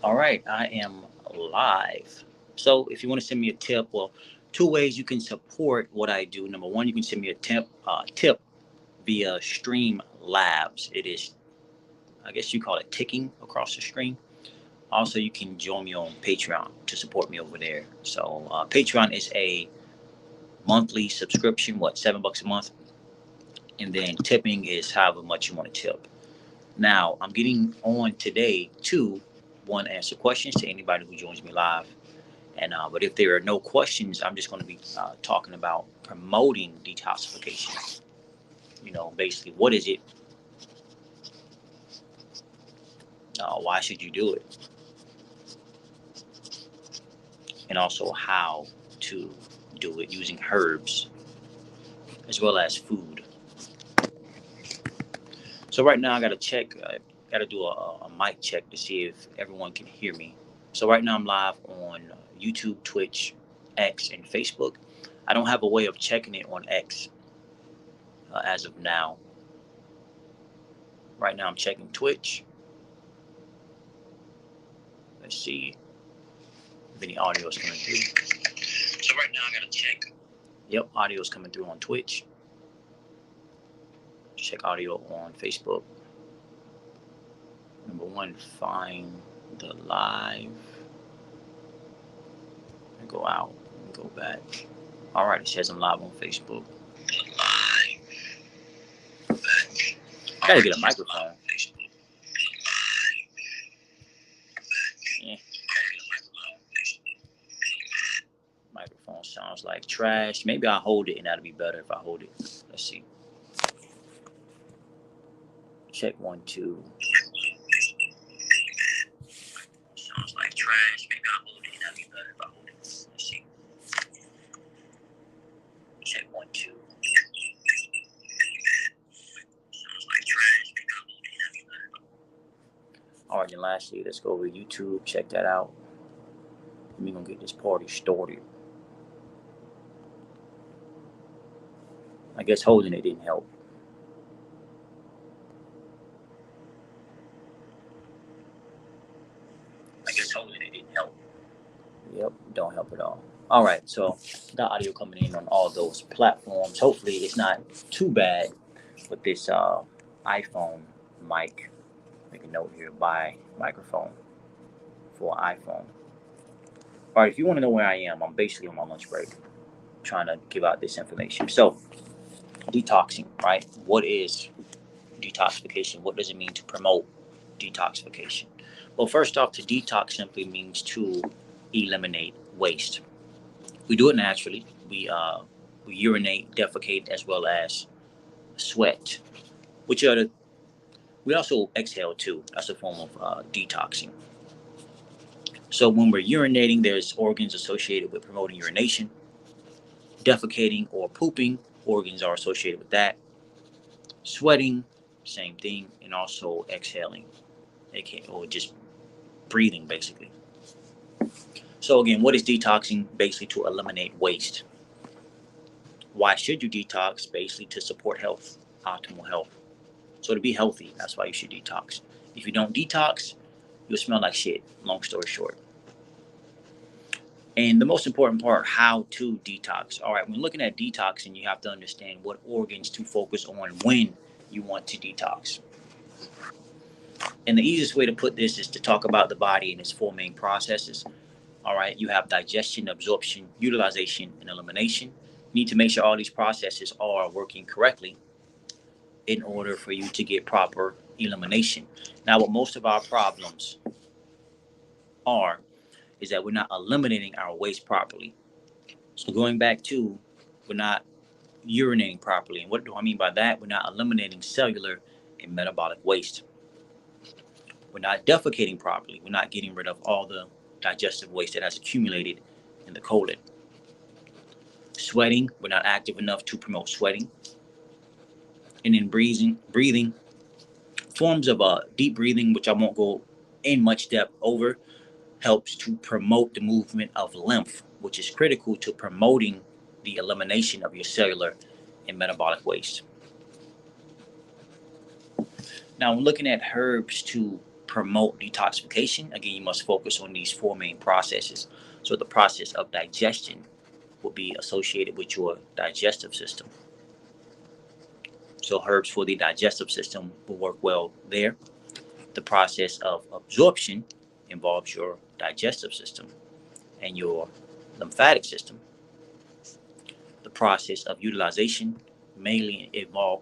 All right, I am live. So if you want to send me a tip, well, two ways you can support what I do. Number one, you can send me a tip via Stream Labs. It is, I guess you call it ticking across the screen. Also, you can join me on Patreon to support me over there. So Patreon is a monthly subscription, what, $7 a month, and then tipping is however much you want to tip. Now, I'm getting on today to one answer questions to anybody who joins me live. And but if there are no questions, I'm just going to be talking about promoting detoxification. Basically, what is it? Why should you do it? And also how to do it using herbs as well as food. So right now, I got to check. Got to do a mic check to see if everyone can hear me. So right now, I'm live on YouTube, Twitch, X, and Facebook. I don't have a way of checking it on X as of now. Right now, I'm checking Twitch. Let's see if any audio is coming through. So right now, I gotta check. Yep, audio is coming through on Twitch. Check audio on Facebook. Number one, find the live. And go out and go back. All right, it says I'm live on Facebook. Live. Back. I gotta get a microphone. Yeah. Microphone sounds like trash. Maybe I'll hold it and that'll be better if I hold it. Let's see. Check 1, 2. Sounds like trash. Maybe I'll hold it and that'll be better if I hold it. Let's see. Check 1, 2. Sounds like trash. Maybe I'll hold it and that'll be better. All right, then lastly, let's go over to YouTube. Check that out. We're gonna get this party started. I guess holding it didn't help. Yep, don't help at all. All right, so the audio coming in on all those platforms. Hopefully, it's not too bad with this iPhone mic. Make a note here: buy microphone for iPhone. All right, if you want to know where I am, I'm basically on my lunch break, trying to give out this information. So, detoxing, right? What is detoxification? What does it mean to promote detoxification? Well, first off, to detox simply means to eliminate waste. We do it naturally. We urinate, defecate, as well as sweat, which are we also exhale too. That's a form of detoxing. So when we're urinating, there's organs associated with promoting urination. Defecating or pooping, organs are associated with that. Sweating, same thing, and also exhaling, or just breathing, basically. So again, what is detoxing? Basically to eliminate waste. Why should you detox? Basically to support health, optimal health. So to be healthy, that's why you should detox. If you don't detox, you'll smell like shit, long story short. And the most important part, how to detox. All right, when looking at detoxing, you have to understand what organs to focus on when you want to detox. And the easiest way to put this is to talk about the body and its four main processes. All right, you have digestion, absorption, utilization, and elimination. You need to make sure all these processes are working correctly in order for you to get proper elimination. Now, what most of our problems are is that we're not eliminating our waste properly. So going back to, we're not urinating properly. And what do I mean by that? We're not eliminating cellular and metabolic waste. We're not defecating properly. We're not getting rid of all the digestive waste that has accumulated in the colon. Sweating, we're not active enough to promote sweating. And then breathing, forms of deep breathing, which I won't go in much depth over, helps to promote the movement of lymph, which is critical to promoting the elimination of your cellular and metabolic waste. Now, when looking at herbs to promote detoxification. Again, you must focus on these four main processes. So the process of digestion will be associated with your digestive system. So herbs for the digestive system will work well there. The process of absorption involves your digestive system and your lymphatic system. The process of utilization mainly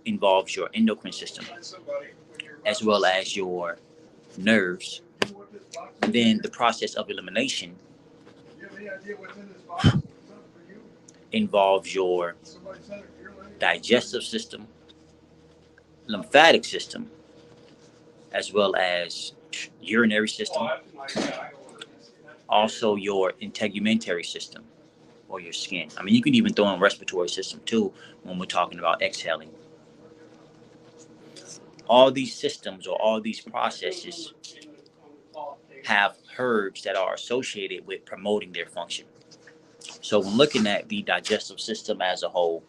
involves your endocrine system as well as your nerves. And then the process of elimination involves your digestive system, lymphatic system, as well as urinary system, also your integumentary system or your skin. I mean, you can even throw in respiratory system too when we're talking about exhaling. All these systems or all these processes have herbs that are associated with promoting their function. So when looking at the digestive system as a whole,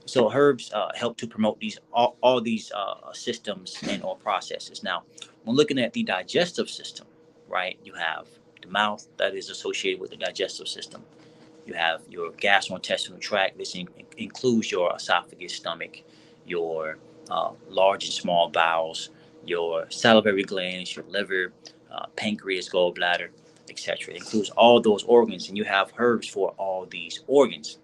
so herbs help to promote these all these systems and or processes. Now, when looking at the digestive system, right, you have the mouth that is associated with the digestive system. You have your gastrointestinal tract. This includes your esophagus, stomach, your large and small bowels, your salivary glands, your liver, pancreas, gallbladder, etc. It includes all those organs, and you have herbs for all these organs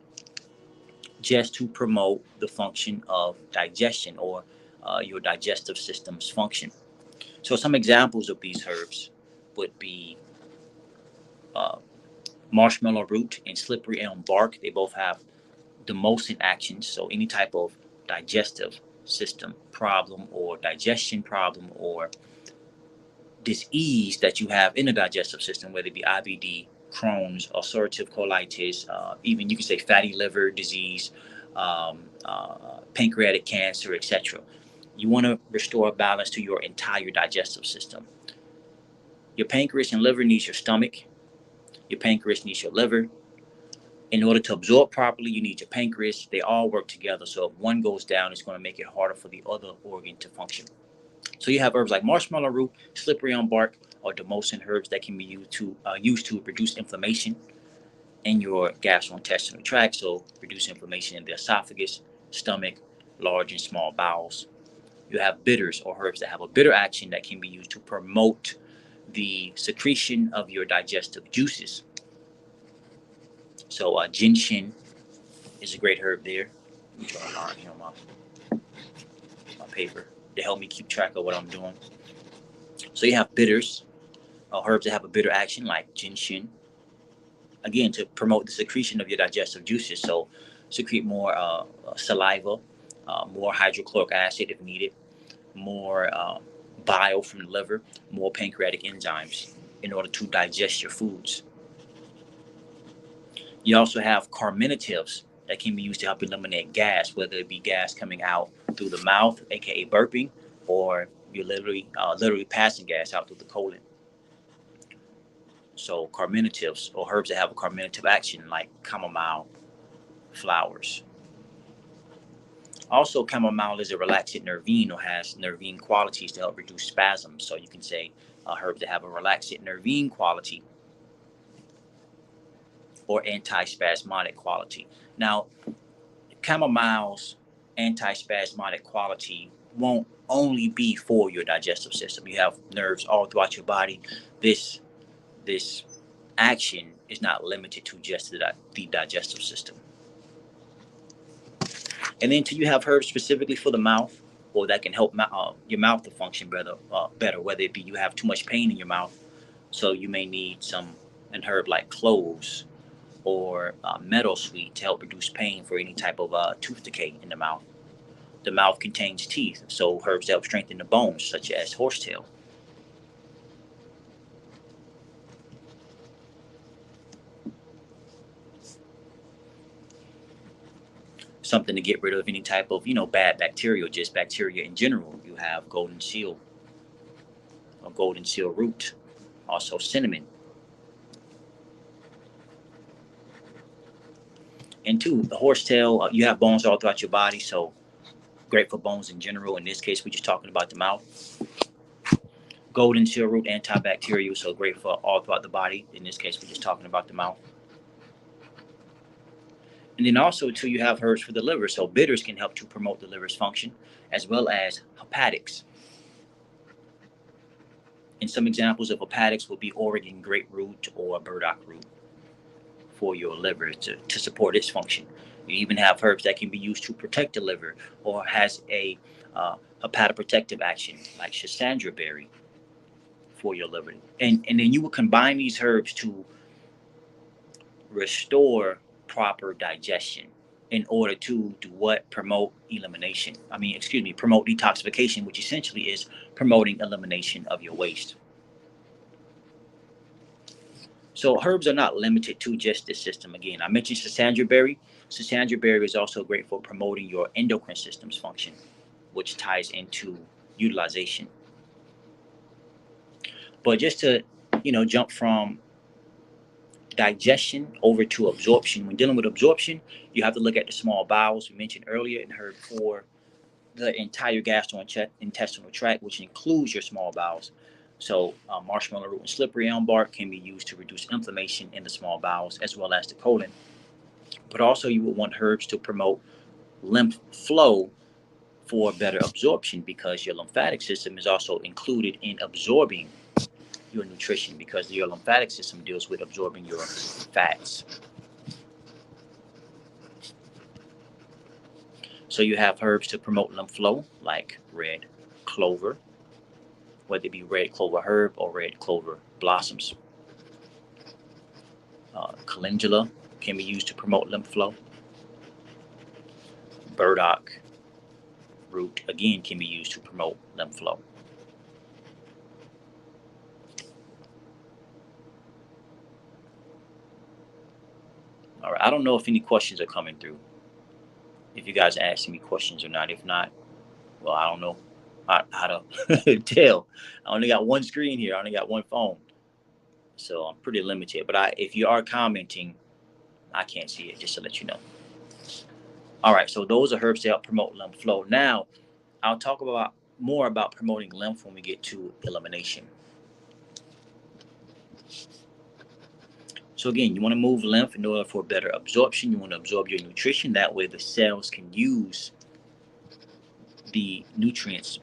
just to promote the function of digestion or your digestive system's function. So, some examples of these herbs would be uh, marshmallow root and slippery elm bark. They both have demulcent actions. So any type of digestive system problem or digestion problem or disease that you have in the digestive system, whether it be IBD, Crohn's, ulcerative colitis, even you can say fatty liver disease, pancreatic cancer, etc. You want to restore balance to your entire digestive system. Your pancreas and liver needs your stomach. Your pancreas needs your liver. In order to absorb properly, you need your pancreas. They all work together. So if one goes down, it's going to make it harder for the other organ to function. So you have herbs like marshmallow root, slippery elm bark, or demulcent herbs that can be used to reduce inflammation in your gastrointestinal tract. So reduce inflammation in the esophagus, stomach, large and small bowels. You have bitters or herbs that have a bitter action that can be used to promote the secretion of your digestive juices. So ginseng is a great herb there. Let me try to mark here on my paper to help me keep track of what I'm doing. So you have bitters, herbs that have a bitter action like ginseng. Again, to promote the secretion of your digestive juices. So secrete more saliva, more hydrochloric acid if needed, more bile from the liver, more pancreatic enzymes in order to digest your foods. You also have carminatives that can be used to help eliminate gas, whether it be gas coming out through the mouth, aka burping, or you're literally passing gas out through the colon. So carminatives or herbs that have a carminative action, like chamomile flowers. Also, chamomile is a relaxant nervine or has nervine qualities to help reduce spasms. So you can say herbs that have a relaxant nervine quality or antispasmodic quality. Now, chamomile's antispasmodic quality won't only be for your digestive system. You have nerves all throughout your body. This action is not limited to just the digestive system. And then you have herbs specifically for the mouth, or that can help your mouth to function better. Whether it be you have too much pain in your mouth, so you may need an herb like cloves or meadowsweet to help reduce pain for any type of tooth decay in the mouth. The mouth contains teeth, so herbs help strengthen the bones, such as horsetail. Something to get rid of any type of bad bacteria, or just bacteria in general. You have golden seal, or golden seal root, also cinnamon. And two, the horsetail, you have bones all throughout your body, so great for bones in general. In this case, we're just talking about the mouth. Golden seal root, antibacterial, so great for all throughout the body. In this case, we're just talking about the mouth. And then also, too, you have herbs for the liver. So bitters can help to promote the liver's function, as well as hepatics. And some examples of hepatics would be Oregon grapefruit or burdock root for your liver to support its function. You even have herbs that can be used to protect the liver or has a hepatoprotective action, like Schisandra berry for your liver. And then you will combine these herbs to restore proper digestion in order to do what? Promote elimination. Promote detoxification, which essentially is promoting elimination of your waste. So herbs are not limited to just this system. Again, I mentioned Schisandra berry. Schisandra berry is also great for promoting your endocrine system's function, which ties into utilization. But just to, jump from digestion over to absorption. When dealing with absorption, you have to look at the small bowels we mentioned earlier and heard for the entire gastrointestinal tract, which includes your small bowels. So marshmallow root and slippery elm bark can be used to reduce inflammation in the small bowels as well as the colon. But also you would want herbs to promote lymph flow for better absorption, because your lymphatic system is also included in absorbing your nutrition, because your lymphatic system deals with absorbing your fats. So you have herbs to promote lymph flow, like red clover, whether it be red clover herb or red clover blossoms. Calendula can be used to promote lymph flow. Burdock root, again, can be used to promote lymph flow. All right, I don't know if any questions are coming through, if you guys are asking me questions or not. If not, well, I don't know how to tell. I only got one screen here. I only got one phone. So I'm pretty limited. But if you are commenting, I can't see it, just to let you know. All right, so those are herbs to help promote lymph flow. Now, I'll talk more about promoting lymph when we get to elimination. So again, you want to move lymph in order for better absorption. You want to absorb your nutrition. That way the cells can use the nutrients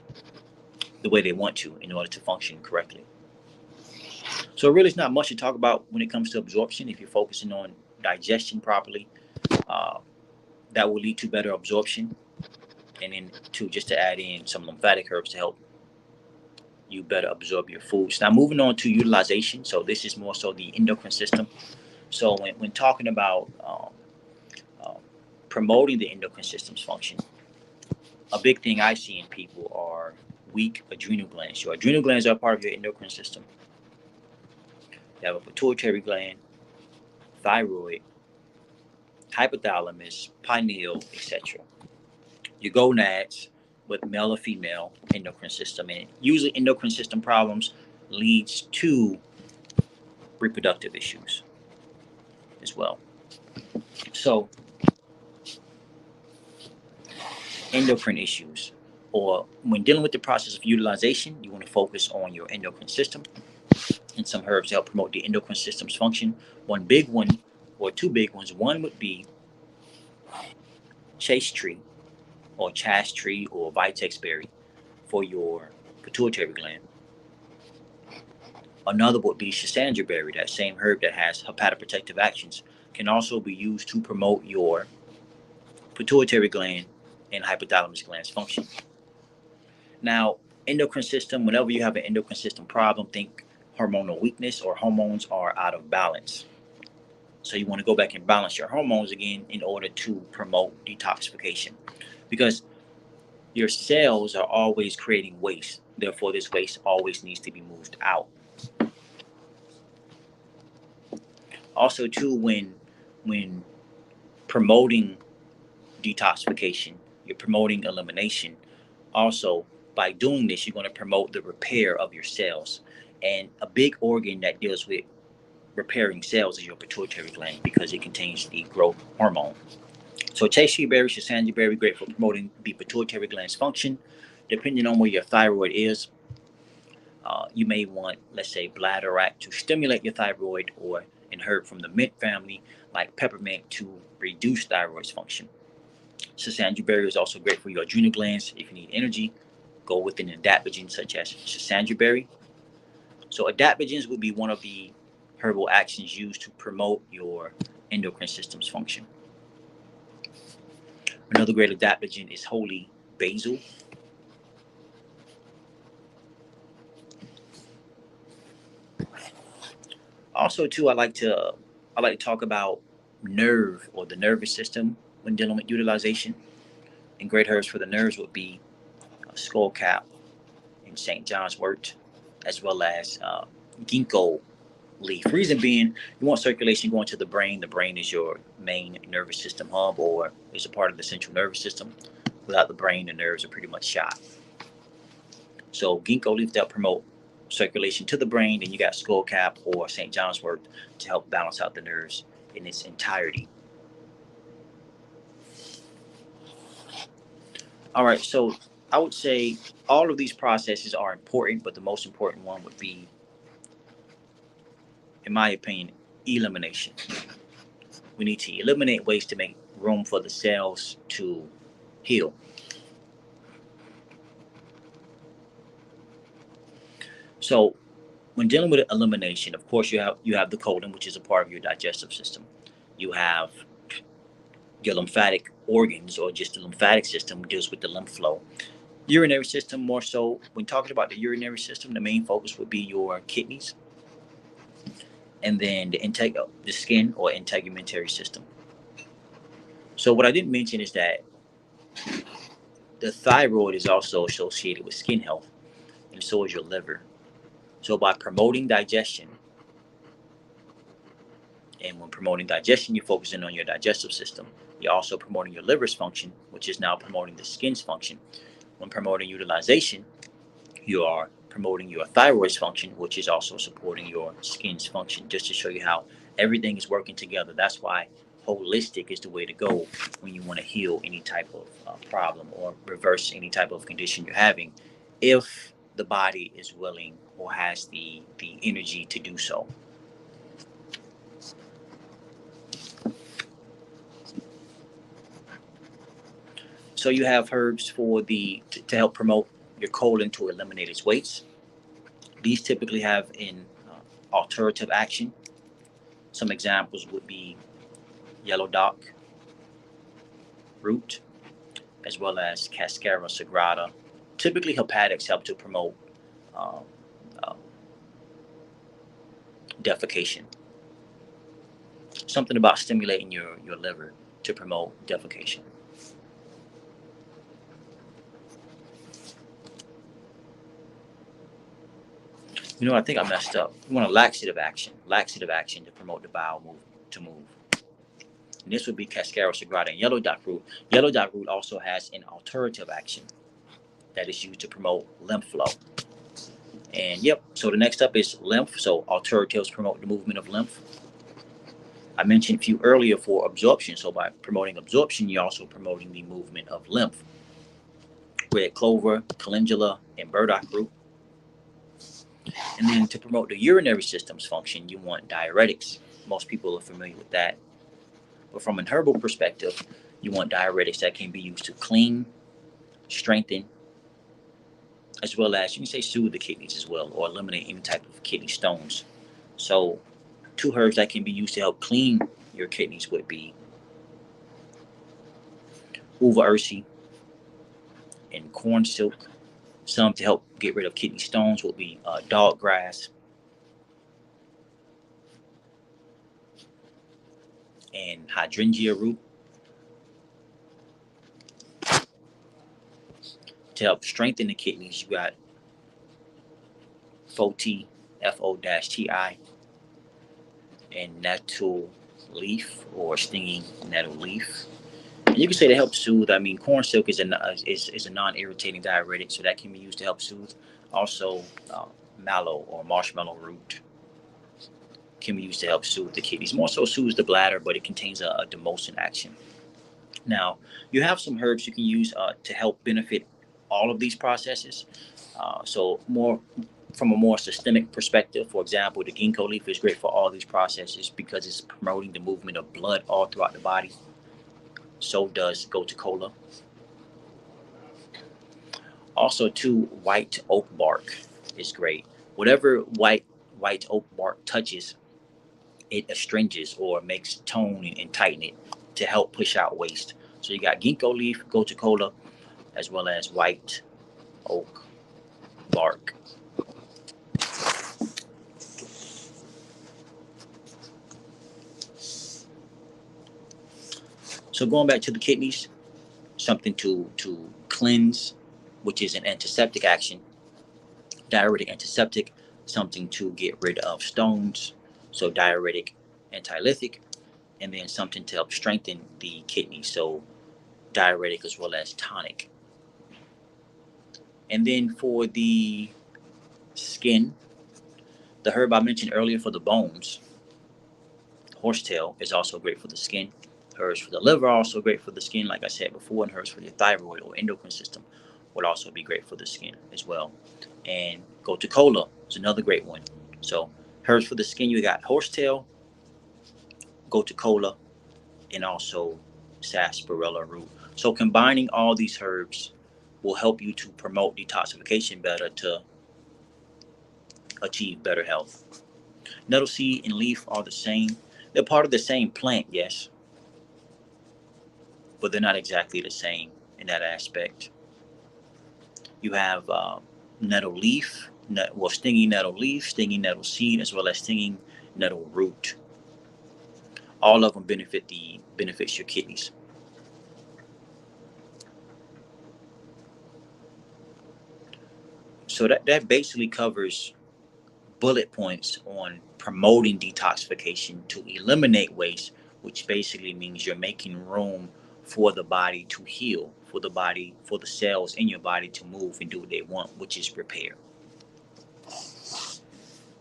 the way they want to in order to function correctly. So really, it's not much to talk about when it comes to absorption. If you're focusing on digestion properly, that will lead to better absorption. And then just to add in some lymphatic herbs to help you better absorb your foods. Now moving on to utilization. So this is more so the endocrine system. So when talking about promoting the endocrine system's function, a big thing I see in people are weak adrenal glands. Your adrenal glands are part of your endocrine system. You have a pituitary gland, thyroid, hypothalamus, pineal, etc. Your gonads with male or female endocrine system, and usually endocrine system problems leads to reproductive issues as well. So endocrine issues, or when dealing with the process of utilization, you want to focus on your endocrine system and some herbs to help promote the endocrine system's function. One big one, or two big ones. One would be chaste tree or chaste tree or vitex berry for your pituitary gland. Another would be Schisandra berry, that same herb that has hepatoprotective actions, can also be used to promote your pituitary gland and hypothalamus gland's function. Now, endocrine system, whenever you have an endocrine system problem, think hormonal weakness or hormones are out of balance. So you want to go back and balance your hormones again in order to promote detoxification, because your cells are always creating waste. Therefore, this waste always needs to be moved out. Also, too, when promoting detoxification, you're promoting elimination. Also, by doing this, you're going to promote the repair of your cells. And a big organ that deals with repairing cells is your pituitary gland because it contains the growth hormone. So chasteberry berry, Schisandra berry, great for promoting the pituitary gland's function. Depending on where your thyroid is, you may want, let's say, bladderwrack to stimulate your thyroid, or in herb from the mint family, like peppermint, to reduce thyroid's function. Schisandra berry is also great for your adrenal glands. If you need energy, go with an adaptogen such as Schisandra berry. So adaptogens would be one of the herbal actions used to promote your endocrine system's function. Another great adaptogen is holy basil. Also, too, I like to talk about nerve, or the nervous system, when dealing with utilization. And great herbs for the nerves would be skullcap and St. John's wort, as well as ginkgo leaf. Reason being, you want circulation going to the brain. The brain is your main nervous system hub, or is a part of the central nervous system. Without the brain, the nerves are pretty much shot. So ginkgo leaf that promote circulation to the brain. Then you got skullcap or St. John's wort to help balance out the nerves in its entirety. All right, so I would say all of these processes are important, but the most important one would be, in my opinion, elimination. We need to eliminate waste to make room for the cells to heal. So when dealing with elimination, of course, you have the colon, which is a part of your digestive system. You have your lymphatic organs, or just the lymphatic system deals with the lymph flow. Urinary system, more so, when talking about the urinary system, the main focus would be your kidneys, and then the skin or integumentary system. So what I didn't mention is that the thyroid is also associated with skin health, and so is your liver. So by promoting digestion, and when promoting digestion, you're focusing on your digestive system. You're also promoting your liver's function, which is now promoting the skin's function. When promoting utilization, you are promoting your thyroid's function, which is also supporting your skin's function, just to show you how everything is working together. That's why holistic is the way to go when you want to heal any type of problem, or reverse any type of condition you're having, if the body is willing or has the energy to do so. So you have herbs for to help promote your colon to eliminate its waste. These typically have an alterative action. Some examples would be yellow dock root, as well as Cascara sagrada. Typically, hepatics help to promote uh, uh, defecation. Something about stimulating your liver to promote defecation. I think I messed up. We want a laxative action to promote the bowel to move. And this would be Cascara sagrada and yellow dock root. Yellow dock root also has an alterative action that is used to promote lymph flow. And yep, so the next up is lymph. So alteratives promote the movement of lymph. I mentioned a few earlier for absorption. So by promoting absorption, you're also promoting the movement of lymph. Red clover, calendula, and burdock root. And then to promote the urinary system's function, you want diuretics. Most people are familiar with that. But from an herbal perspective, you want diuretics that can be used to clean, strengthen, as well as, you can say, soothe the kidneys as well, or eliminate any type of kidney stones. So 2 herbs that can be used to help clean your kidneys would be uva ursi and corn silk. Some to help get rid of kidney stones would be dog grass and hydrangea root. To help strengthen the kidneys, you got Foti, F-O-T-I, and nettle leaf, or stinging nettle leaf. And you can say to help soothe. I mean, corn silk is a non-irritating diuretic, so that can be used to help soothe. Also, mallow or marshmallow root can be used to help soothe the kidneys. More so soothes the bladder, but it contains a demulcent action. Now, you have some herbs you can use to help benefit all of these processes. So more from a more systemic perspective, for example, the ginkgo leaf is great for all these processes because it's promoting the movement of blood all throughout the body. So does gotu kola. Also, too, white oak bark is great. Whatever white oak bark touches, it astringes or makes tone and tighten it to help push out waste. So you got ginkgo leaf, gotu kola, as well as white oak bark. So going back to the kidneys, something to cleanse, which is an antiseptic action, diuretic antiseptic, something to get rid of stones, so diuretic antilytic, and then something to help strengthen the kidney, so diuretic as well as tonic. And then for the skin, the herb I mentioned earlier for the bones, horsetail, is also great for the skin. Herbs for the liver are also great for the skin, like I said before, and herbs for your thyroid or endocrine system would also be great for the skin as well. And gotu kola is another great one. So herbs for the skin, you got horsetail, gotu kola, and also sarsaparilla root. So combining all these herbs will help you to promote detoxification better to achieve better health. Nettle seed and leaf are the same. They're part of the same plant, yes, but they're not exactly the same in that aspect. You have nettle leaf, stinging nettle leaf, stinging nettle seed, as well as stinging nettle root. All of them benefits your kidneys. So that basically covers bullet points on promoting detoxification to eliminate waste, which basically means you're making room for the body to heal, for the cells in your body to move and do what they want, which is repair.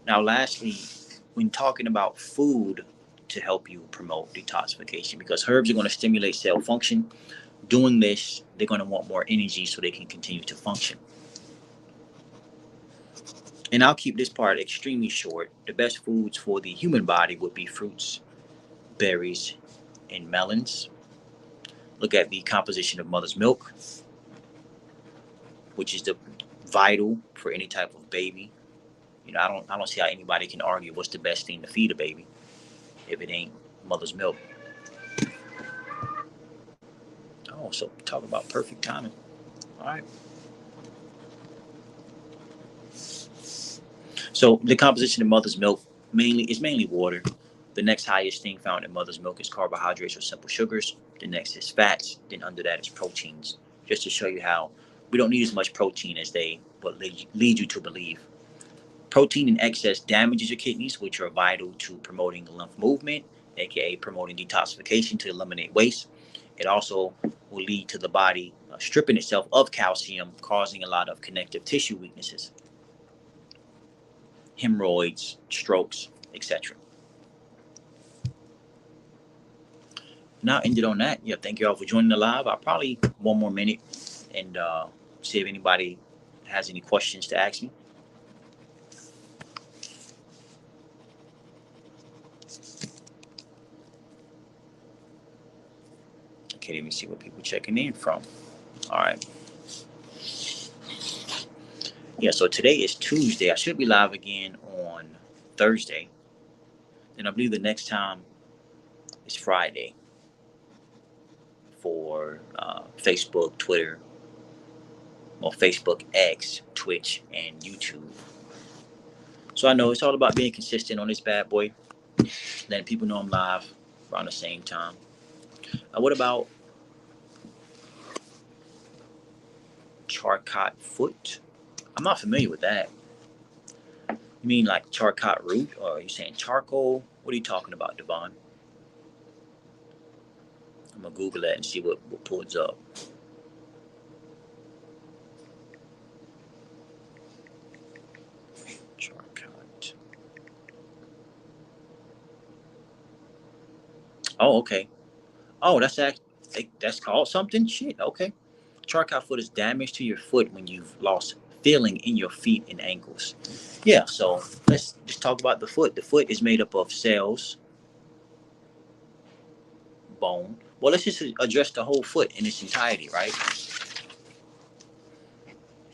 Now, lastly, when talking about food to help you promote detoxification, because herbs are going to stimulate cell function. Doing this, they're going to want more energy so they can continue to function. And I'll keep this part extremely short. The best foods for the human body would be fruits, berries, and melons. Look at the composition of mother's milk, which is the vital for any type of baby. I don't see how anybody can argue what's the best thing to feed a baby if it ain't mother's milk. Oh, so talk about perfect timing. All right. So the composition of mother's milk mainly water. The next highest thing found in mother's milk is carbohydrates or simple sugars. The next is fats. Then under that is proteins. Just to show you how we don't need as much protein as they would lead you to believe. Protein in excess damages your kidneys, which are vital to promoting lymph movement, aka promoting detoxification to eliminate waste. It also will lead to the body stripping itself of calcium, causing a lot of connective tissue weaknesses, hemorrhoids, strokes, etc. Now, ended on that. Yeah, thank you all for joining the live. I'll probably one more minute and see if anybody has any questions to ask me. I can't even see what people checking in from. All right. Yeah, so today is Tuesday. I should be live again on Thursday. And I believe the next time is Friday for Facebook, Twitter, or Facebook, X, Twitch, and YouTube. So I know it's all about being consistent on this bad boy, letting people know I'm live around the same time. What about Charcot foot? I'm not familiar with that. You mean like Charcot root, or are you saying charcoal? What are you talking about, Devon? I'm gonna Google that and see what pulls up. Charcot. Oh, okay. Oh, that's called something. Shit. Okay. Charcot foot is damage to your foot when you've lost feeling in your feet and ankles. Yeah. So let's just talk about the foot. The foot is made up of cells, bone. Well, let's just address the whole foot in its entirety, right?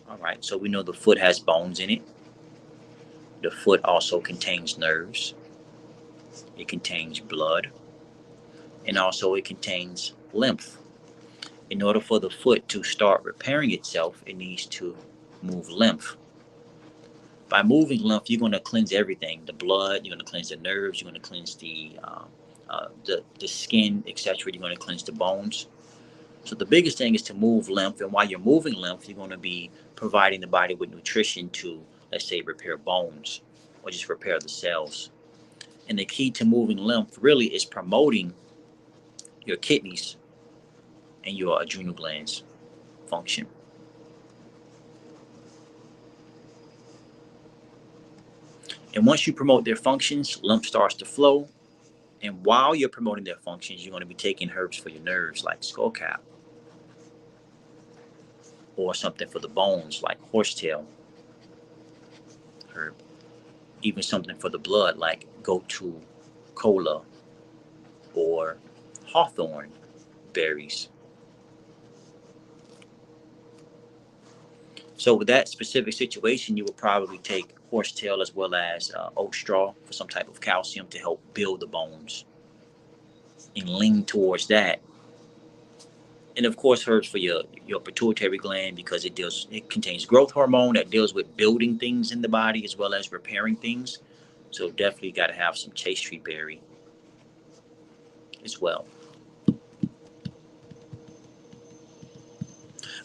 All right. So we know the foot has bones in it. The foot also contains nerves. It contains blood, and also it contains lymph. In order for the foot to start repairing itself, it needs to move lymph. By moving lymph, you're going to cleanse everything: the blood, you're going to cleanse the nerves, you're going to cleanse the skin, etc. You're going to cleanse the bones. So the biggest thing is to move lymph, and while you're moving lymph, you're going to be providing the body with nutrition to, let's say, repair bones or just repair the cells. And the key to moving lymph really is promoting your kidneys and your adrenal glands function. And once you promote their functions, lymph starts to flow. And while you're promoting their functions, you're going to be taking herbs for your nerves like skullcap, or something for the bones like horsetail herb, even something for the blood like gotu kola or hawthorn berries. So with that specific situation, you would probably take horsetail as well as oat straw for some type of calcium to help build the bones and lean towards that. And of course, herbs for your pituitary gland, because it contains growth hormone that deals with building things in the body as well as repairing things. So definitely got to have some chaste tree berry as well.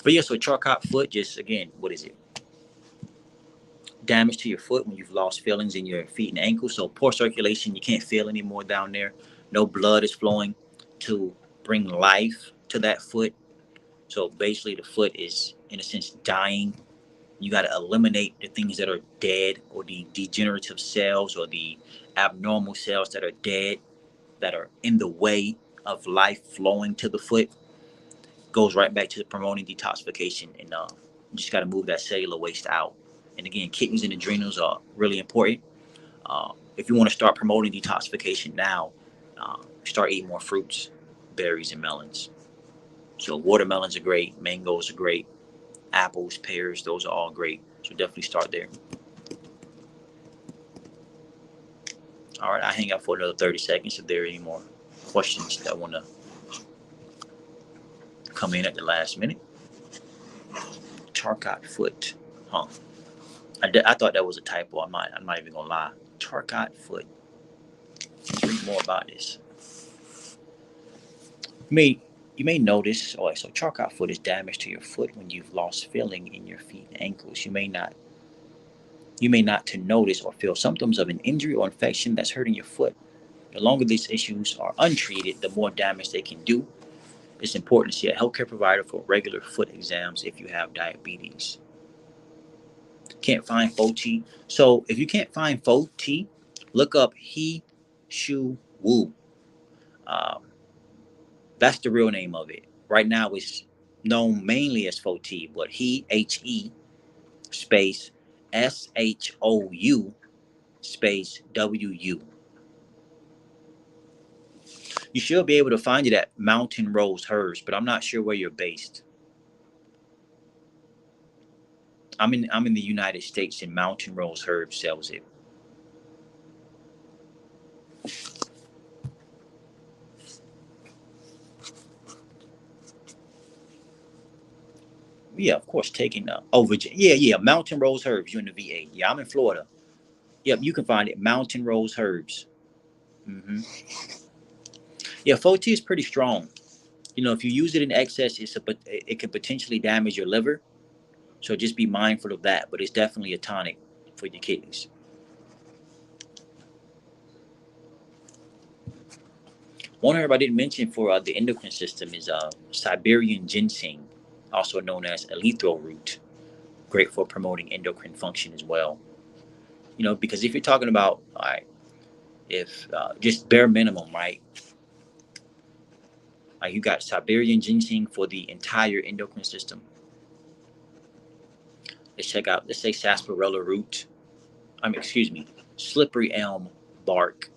But yeah, so Charcot foot, just again, what is it? Damage to your foot when you've lost feelings in your feet and ankles. So poor circulation, you can't feel anymore down there. No blood is flowing to bring life to that foot. So basically, the foot is, in a sense, dying. You got to eliminate the things that are dead, or the degenerative cells, or the abnormal cells that are dead, that are in the way of life flowing to the foot. Goes right back to the promoting detoxification, and you just got to move that cellular waste out. And again, kidneys and adrenals are really important. If you want to start promoting detoxification now, start eating more fruits, berries, and melons. So watermelons are great, mangoes are great, apples, pears, those are all great. So definitely start there. All right, I hang out for another 30 seconds if there are any more questions that want to come in at the last minute. Charcot foot, huh? I thought that was a typo. I'm not even gonna lie. Charcot foot. Let's read more about this. You may notice. Oh, so Charcot foot is damage to your foot when you've lost feeling in your feet and ankles. You may not to notice or feel symptoms of an injury or infection that's hurting your foot. The longer these issues are untreated, the more damage they can do. It's important to see a healthcare provider for regular foot exams if you have diabetes. Can't find Foti. So if you can't find Foti, look up He Shu Wu. Um, that's the real name of it. Right now it's known mainly as Foti, but He space SHOU space WU. You should be able to find it at Mountain Rose Herbs, but I'm not sure where you're based. I'm in the United States, and Mountain Rose Herbs sells it. Yeah, of course, taking Virginia. Yeah, Mountain Rose Herbs. You're in the VA. Yeah, I'm in Florida. Yep, you can find it. Mountain Rose Herbs. hmm Yeah, Foti is pretty strong. If you use it in excess, it could potentially damage your liver. So just be mindful of that. But it's definitely a tonic for your kidneys. One herb I didn't mention for the endocrine system is Siberian ginseng, also known as erythro root. Great for promoting endocrine function as well. Because if you're talking about, all right, if just bare minimum, right? You got Siberian ginseng for the entire endocrine system. Let's check out, let's say sarsaparilla root. Excuse me, slippery elm bark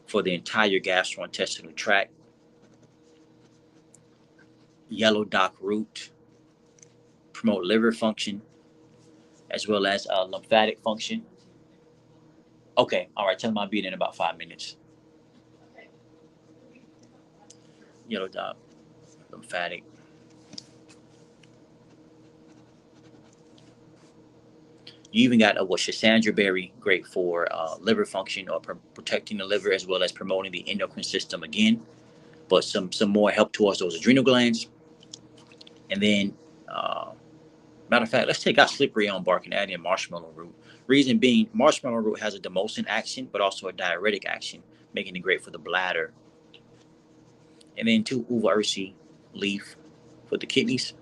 for the entire gastrointestinal tract. Yellow dock root, promote liver function as well as lymphatic function. Okay, all right. Tell them I'll be in about 5 minutes. Yellow dock, lymphatic. You even got a Schisandra berry, great for liver function or protecting the liver as well as promoting the endocrine system again. But some more help towards those adrenal glands. And then, matter of fact, let's take out slippery elm bark and add in marshmallow root. Reason being, marshmallow root has a demulcent action, but also a diuretic action, making it great for the bladder. And then two uva ursi leaf for the kidneys.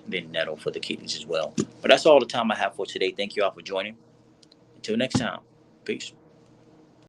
And then nettle for the kidneys as well. But that's all the time I have for today. Thank you all for joining. Until next time, peace.